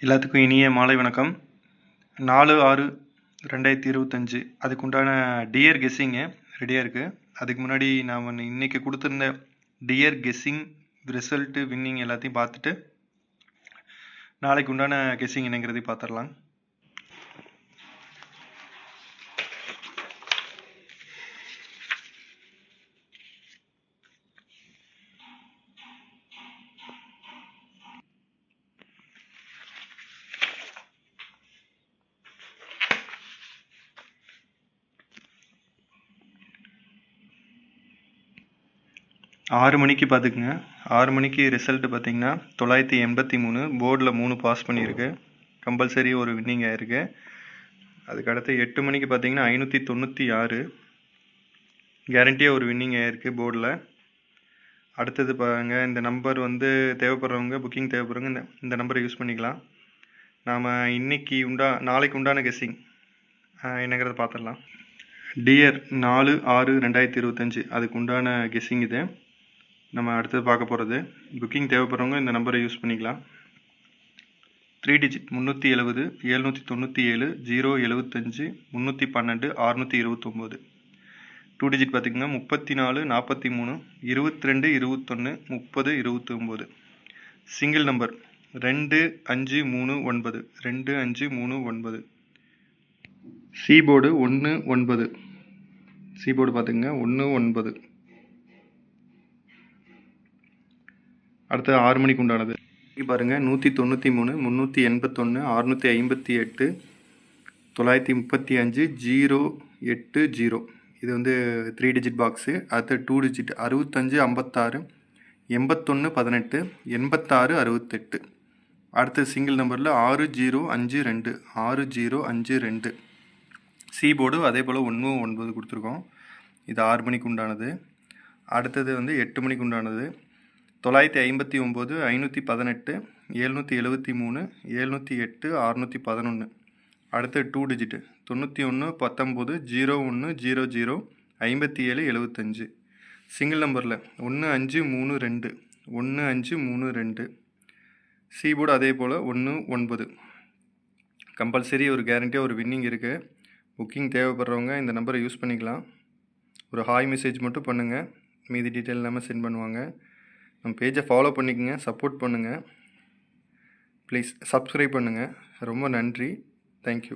எல்லாத்துக்கும் இனிய மாலை வணக்கம். 4/6/2025 அதுக்குண்டான டியர் கெஸ்ஸிங்கு ரெடியாக இருக்குது. அதுக்கு முன்னாடி நான் இன்னைக்கு கொடுத்துருந்த டியர் கெஸ்ஸிங் ரிசல்ட்டு வின்னிங் எல்லாத்தையும் பார்த்துட்டு நாளைக்கு உண்டான கெஸ்ஸிங் என்னங்கிறதையும் பார்த்துடலாம். ஆறு மணிக்கு பார்த்துக்குங்க. 6 மணிக்கு ரிசல்ட்டு பார்த்தீங்கன்னா 983 போர்டில் 3 பாஸ் பண்ணியிருக்கு. கம்பல்சரி ஒரு வின்னிங் ஆகிருக்கு. அதுக்கடுத்து 8 மணிக்கு பார்த்தீங்கன்னா 596 கேரண்டியாக ஒரு வின்னிங் ஆகிருக்கு போர்டில். அடுத்தது பாருங்க, இந்த நம்பர் தேவைப்படுறவங்க புக்கிங் தேவைப்படுறவங்க இந்த நம்பரை யூஸ் பண்ணிக்கலாம். நாம் நாளைக்கு உண்டான கெஸ்ஸிங் என்னங்கிறத பார்த்துடலாம். டியர் 4/6/2025 அதுக்கு உண்டான கெஸ்ஸிங் இது. நம்ம அடுத்தது பார்க்க போகிறது. புக்கிங் தேவைப்படுறவங்க இந்த நம்பரை யூஸ் பண்ணிக்கலாம். 3 டிஜிட் 370 797 075 312 629. 2 டிஜிட் பார்த்திங்கன்னா 34 43 22 21 30 29. Single number 2539 2539. C board 19. C board பார்த்துங்க 19. அடுத்தது 6 மணிக்கு உண்டானது பாருங்கள். 193 381 658 935 080. இது 3 டிஜிட் பாக்ஸு. அடுத்து 2 டிஜிட் 65 56 81 18 86 68. அடுத்து சிங்கிள் நம்பரில் 6052 6052. சி போர்டு அதே போல் 19 கொடுத்துருக்கோம். இது 6 மணிக்கு உண்டானது. அடுத்தது 8 மணிக்கு உண்டானது 959 518 773 708 611. அடுத்து 2 டிஜிட் 91 19 01 00 57 75. சிங்கிள் நம்பரில் 1532 1532. சி போர்டு அதே போல் 19. கம்பல்சரி ஒரு கேரண்டியாக ஒரு வின்னிங் இருக்குது. புக்கிங் தேவைப்படுறவங்க இந்த நம்பரை யூஸ் பண்ணிக்கலாம். ஒரு ஹாய் மெசேஜ் மட்டும் பண்ணுங்கள், மீதி டீட்டெயில் இல்லாமல் சென்ட் பண்ணுவாங்க. நம்ம பேஜை ஃபாலோ பண்ணிக்கோங்க, சப்போர்ட் பண்ணுங்கள், ப்ளீஸ் சப்ஸ்கிரைப் பண்ணுங்கள். ரொம்ப நன்றி. தேங்க்யூ.